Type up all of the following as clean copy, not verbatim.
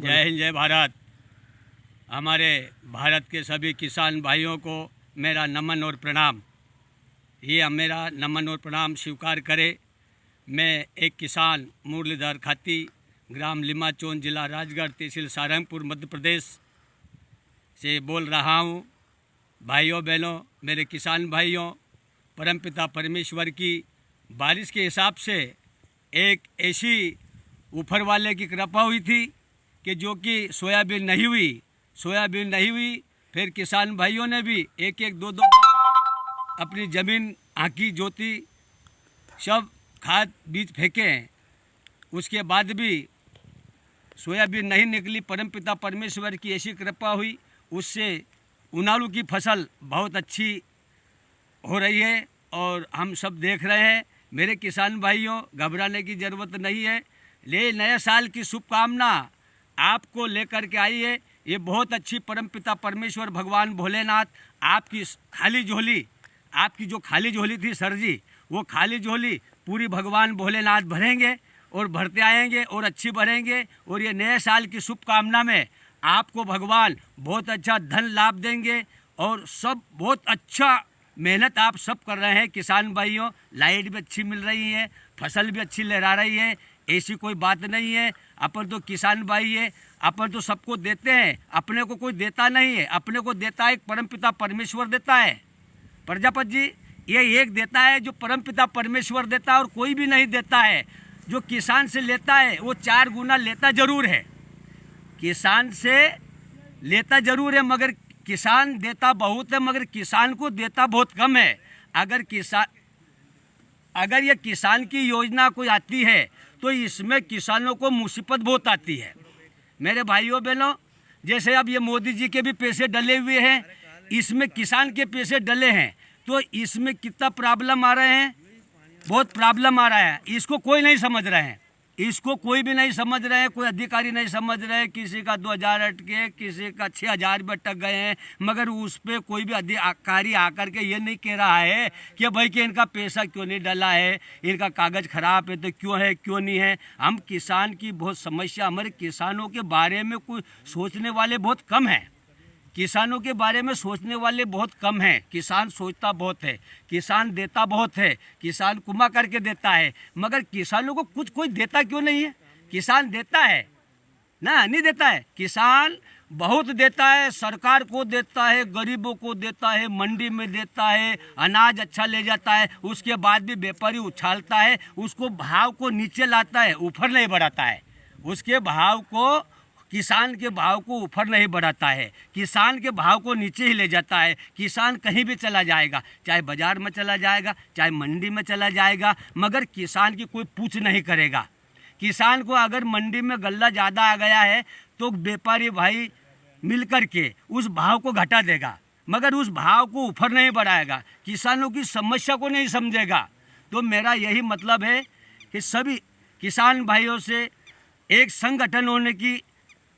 जय हिंद, जय भारत। हमारे भारत के सभी किसान भाइयों को मेरा नमन और प्रणाम। ये मेरा नमन और प्रणाम स्वीकार करें। मैं एक किसान मुरलीधर खाती, ग्राम लिमाचौन, जिला राजगढ़, तहसील सारंगपुर, मध्य प्रदेश से बोल रहा हूँ। भाइयों बहनों, मेरे किसान भाइयों, परमपिता परमेश्वर की बारिश के हिसाब से एक ऐसी ऊपर वाले की कृपा हुई थी कि जो कि सोयाबीन नहीं हुई। फिर किसान भाइयों ने भी एक एक दो बार अपनी ज़मीन आँकी, जोती, सब खाद बीज फेंके हैं। उसके बाद भी सोयाबीन नहीं निकली। परमपिता परमेश्वर की ऐसी कृपा हुई, उससे उनालू की फसल बहुत अच्छी हो रही है और हम सब देख रहे हैं। मेरे किसान भाइयों, घबराने की ज़रूरत नहीं है। नए साल की शुभकामना आपको लेकर के आई है। ये बहुत अच्छी परमपिता परमेश्वर भगवान भोलेनाथ आपकी खाली झोली, आपकी जो खाली झोली थी सर जी, वो खाली झोली पूरी भगवान भोलेनाथ भरेंगे और भरते आएंगे और अच्छी भरेंगे। और ये नए साल की शुभकामना में आपको भगवान बहुत अच्छा धन लाभ देंगे और सब बहुत अच्छा मेहनत आप सब कर रहे हैं किसान भाइयों। लाइट भी अच्छी मिल रही है, फसल भी अच्छी लहरा रही है, ऐसी कोई बात नहीं है। अपन तो किसान भाई है, अपन तो सबको देते हैं, अपने को कोई देता नहीं है। अपने को देता है एक परमपिता परमेश्वर देता है। प्रजापति जी, ये एक देता है जो परमपिता परमेश्वर देता है और कोई भी नहीं देता है। जो किसान से लेता है वो 4 गुना लेता जरूर है। किसान से लेता जरूर है, मगर किसान देता बहुत है, मगर किसान को देता बहुत कम है। अगर ये किसान की योजना कोई आती है तो इसमें किसानों को मुसीबत बहुत आती है। मेरे भाइयों बहनों, जैसे अब ये मोदी जी के भी पैसे डले हुए हैं, इसमें किसान के पैसे डले हैं, तो इसमें कितना प्रॉब्लम आ रहे हैं, बहुत प्रॉब्लम आ रहा है। इसको कोई नहीं समझ रहे हैं, इसको कोई भी नहीं समझ रहे हैं, कोई अधिकारी नहीं समझ रहे हैं। किसी का 2000 अटके, किसी का 6000 भी अटक गए हैं, मगर उस पर कोई भी अधिकारी आकर के ये नहीं कह रहा है कि भाई कि इनका पैसा क्यों नहीं डला है, इनका कागज़ खराब है तो क्यों है, क्यों नहीं है। हम किसान की बहुत समस्या, हमारे किसानों के बारे में कोई सोचने वाले बहुत कम हैं। किसानों के बारे में सोचने वाले बहुत कम हैं। किसान सोचता बहुत है, किसान देता बहुत है, किसान कुमा करके देता है, मगर किसानों को कुछ कोई देता क्यों नहीं है। किसान देता है ना, नहीं देता है। किसान बहुत देता है, सरकार को देता है, गरीबों को देता है, मंडी में देता है, अनाज अच्छा ले जाता है। उसके बाद भी व्यापारी उछालता है, उसको भाव को नीचे लाता है, ऊपर नहीं बढ़ाता है। उसके भाव को, किसान के भाव को ऊपर नहीं बढ़ाता है, किसान के भाव को नीचे ही ले जाता है। किसान कहीं भी चला जाएगा, चाहे बाजार में चला जाएगा, चाहे मंडी में चला जाएगा, मगर किसान की कोई पूछ नहीं करेगा। किसान को अगर मंडी में गल्ला ज़्यादा आ गया है तो व्यापारी भाई मिल कर के उस भाव को घटा देगा, मगर उस भाव को ऊपर नहीं बढ़ाएगा, किसानों की समस्या को नहीं समझेगा। तो मेरा यही मतलब है कि सभी किसान भाइयों से एक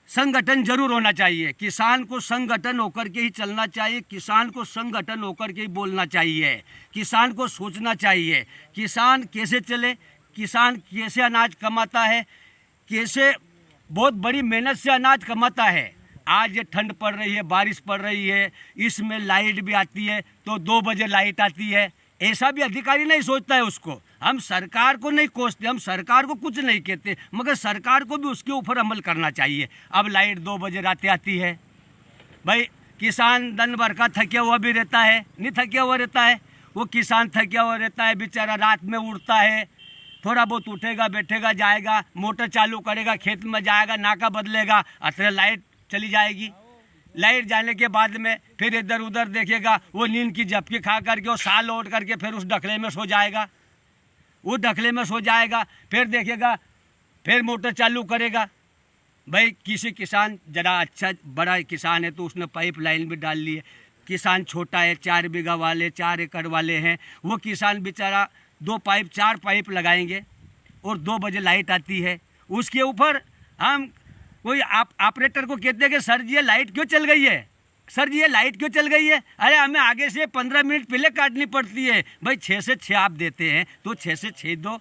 संगठन जरूर होना चाहिए। किसान को संगठन होकर के ही चलना चाहिए, किसान को संगठन होकर के ही बोलना चाहिए, किसान को सोचना चाहिए। किसान कैसे चले, किसान कैसे अनाज कमाता है, कैसे बहुत बड़ी मेहनत से अनाज कमाता है। आज ये ठंड पड़ रही है, बारिश पड़ रही है, इसमें लाइट भी आती है तो 2 बजे लाइट आती है, ऐसा भी अधिकारी नहीं सोचता है उसको। हम सरकार को नहीं कोसते, हम सरकार को कुछ नहीं कहते, मगर सरकार को भी उसके ऊपर अमल करना चाहिए। अब लाइट 2 बजे रात आती है, भाई किसान दिन भर का थकिया हुआ भी रहता है, नहीं थकिया हुआ रहता है, वो किसान थकिया हुआ रहता है बेचारा, रात में उड़ता है, थोड़ा बहुत उठेगा, बैठेगा, जाएगा, मोटर चालू करेगा, खेत में जाएगा, नाका बदलेगा, अतरे लाइट चली जाएगी। लाइट जाने के बाद में फिर इधर उधर देखेगा, वो नींद की झपकी खा करके वो साल ओढ़ करके फिर उस ढकले में सो जाएगा, वो ढकले में सो जाएगा, फिर देखेगा, फिर मोटर चालू करेगा। भाई किसी किसान ज़रा अच्छा बड़ा किसान है तो उसने पाइप लाइन भी डाल ली है। किसान छोटा है, 4 बीघा वाले, 4 एकड़ वाले हैं, वो किसान बेचारा 2 पाइप 4 पाइप लगाएंगे और 2 बजे लाइट आती है। उसके ऊपर हम कोई ऑपरेटर को कहते हैं कि सर जी ये लाइट क्यों चल गई है, सर जी ये लाइट क्यों चल गई है। अरे हमें आगे से 15 मिनट पहले काटनी पड़ती है। भाई 6 से 6 आप देते हैं तो 6 से 6 दो।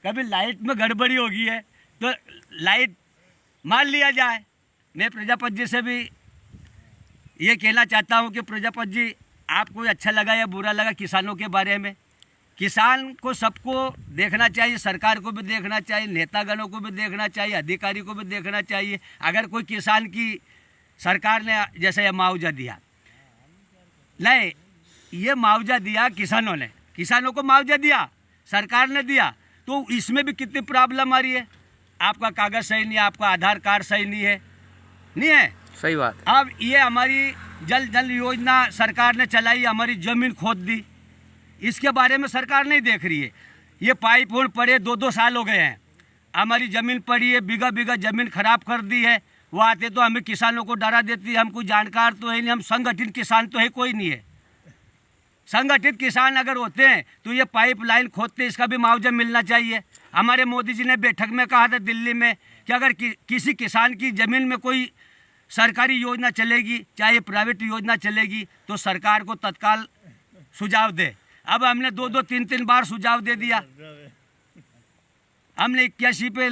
कभी लाइट में गड़बड़ी होगी है तो लाइट मान लिया जाए, मैं प्रजापति जी से भी ये कहना चाहता हूँ कि प्रजापति जी, आपको अच्छा लगा या बुरा लगा किसानों के बारे में, किसान को सबको देखना चाहिए, सरकार को भी देखना चाहिए, नेतागणों को भी देखना चाहिए, अधिकारी को भी देखना चाहिए। अगर कोई किसान की सरकार ने जैसे ये मुआवजा दिया, नहीं, ये मुआवजा दिया किसानों ने, किसानों को मुआवजा दिया, सरकार ने दिया, तो इसमें भी कितनी प्रॉब्लम आ रही है। आपका कागज़ सही नहीं है, आपका आधार कार्ड सही नहीं है, नहीं है, सही बात। अब ये हमारी जल योजना सरकार ने चलाई, हमारी ज़मीन खोद दी, इसके बारे में सरकार नहीं देख रही है। ये पाइप होड़ पड़े 2-2 साल हो गए हैं, हमारी ज़मीन पड़ी है, बीघा बीघा ज़मीन खराब कर दी है। वो आते तो हमें किसानों को डरा देती है, हमको जानकार तो है नहीं, हम संगठित किसान तो है कोई नहीं है। संगठित किसान अगर होते हैं तो ये पाइपलाइन खोदते, इसका भी मुआवजा मिलना चाहिए। हमारे मोदी जी ने बैठक में कहा था दिल्ली में कि अगर किसी किसान की ज़मीन में कोई सरकारी योजना चलेगी, चाहे प्राइवेट योजना चलेगी, तो सरकार को तत्काल सुझाव दे। अब हमने 2-2, 3-3 बार सुझाव दे दिया। हमने 81 पे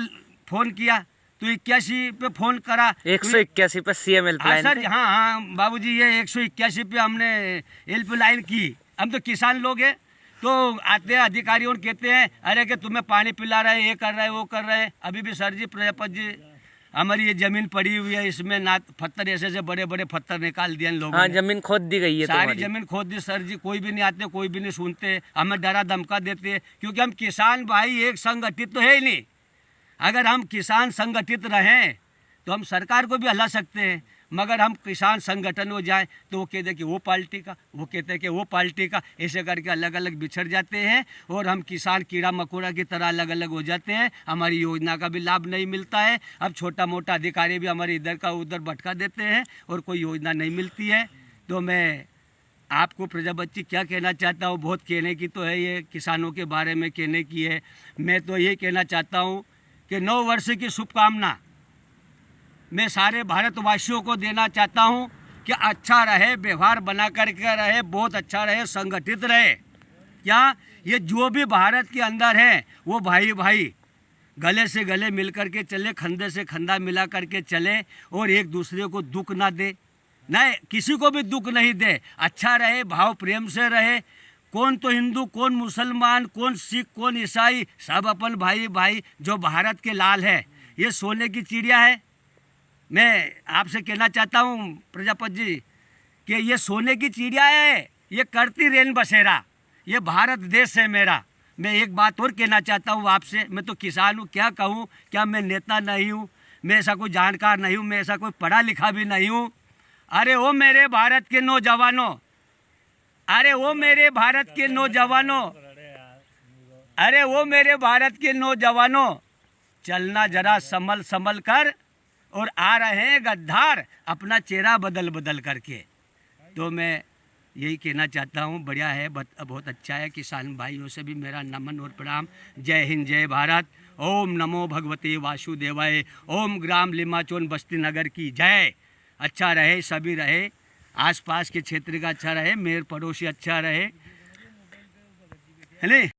फ़ोन किया, तो 81 पे फ़ोन करा, 181 पे सीएम हेल्पलाइन। सर, हाँ बाबूजी, ये 181 पे हमने हेल्पलाइन की। हम तो किसान लोग हैं, तो आते हैं अधिकारियों और कहते हैं अरे कि तुम्हें पानी पिला रहे हैं, ये कर रहे हैं, वो कर रहे हैं। अभी भी सर जी, प्रजापति जी, हमारी ये ज़मीन पड़ी हुई है, इसमें ना पत्थर ऐसे बड़े बड़े पत्थर निकाल दिए लोगों ने। हाँ, ज़मीन खोद दी गई है, सारी ज़मीन खोद दी सर जी, कोई भी नहीं आते, कोई भी नहीं सुनते, हमें डरा धमका देते हैं, क्योंकि हम किसान भाई एक संगठित तो है ही नहीं। अगर हम किसान संगठित रहें तो हम सरकार को भी हला सकते हैं, मगर हम किसान संगठन हो जाएं तो वो कहते हैं कि वो पार्टी का, वो कहते हैं कि वो पार्टी का, ऐसे करके अलग अलग बिछड़ जाते हैं और हम किसान कीड़ा मकोड़ा की तरह अलग अलग हो जाते हैं। हमारी योजना का भी लाभ नहीं मिलता है। अब छोटा मोटा अधिकारी भी हमारे इधर का उधर भटका देते हैं और कोई योजना नहीं मिलती है। तो मैं आपको प्रजापति क्या कहना चाहता हूँ, बहुत कहने की तो है, ये किसानों के बारे में कहने की है। मैं तो ये कहना चाहता हूँ कि 9 वर्ष की शुभकामना मैं सारे भारतवासियों को देना चाहता हूं कि अच्छा रहे, व्यवहार बना करके रहे, बहुत अच्छा रहे, संगठित रहे। क्या ये जो भी भारत के अंदर है वो भाई भाई गले से गले मिल कर के चले, खंदे से खंदा मिला करके चले और एक दूसरे को दुख ना दे, नहीं किसी को भी दुख नहीं दे, अच्छा रहे, भाव प्रेम से रहे। कौन तो हिंदू, कौन मुसलमान, कौन सिख, कौन ईसाई, सब अपन भाई भाई। जो भारत के लाल है, ये सोने की चिड़िया है। मैं आपसे कहना चाहता हूँ प्रजापति जी कि ये सोने की चिड़िया है, ये करती रेन बसेरा, ये भारत देश है मेरा। मैं एक बात और कहना चाहता हूँ आपसे, मैं तो किसान हूँ, क्या कहूँ, क्या मैं नेता नहीं हूँ, मैं ऐसा कोई जानकार नहीं हूँ, मैं ऐसा कोई पढ़ा लिखा भी नहीं हूँ। अरे ओ मेरे भारत के नौजवानों, अरे वो मेरे भारत के नौजवानों, अरे वो मेरे भारत के नौजवानों, चलना जरा संभल संभल कर, और आ रहे हैं गद्दार अपना चेहरा बदल बदल करके। तो मैं यही कहना चाहता हूँ, बढ़िया है, बहुत अच्छा है। किसान भाइयों से भी मेरा नमन और प्रणाम। जय हिंद, जय भारत। ओम नमो भगवते वासुदेवाय। ओम ग्राम लिमाचोन बस्ती नगर की जय। अच्छा रहे, सभी रहे, आसपास के क्षेत्र का अच्छा रहे, मेरे पड़ोसी अच्छा रहे, है नहीं।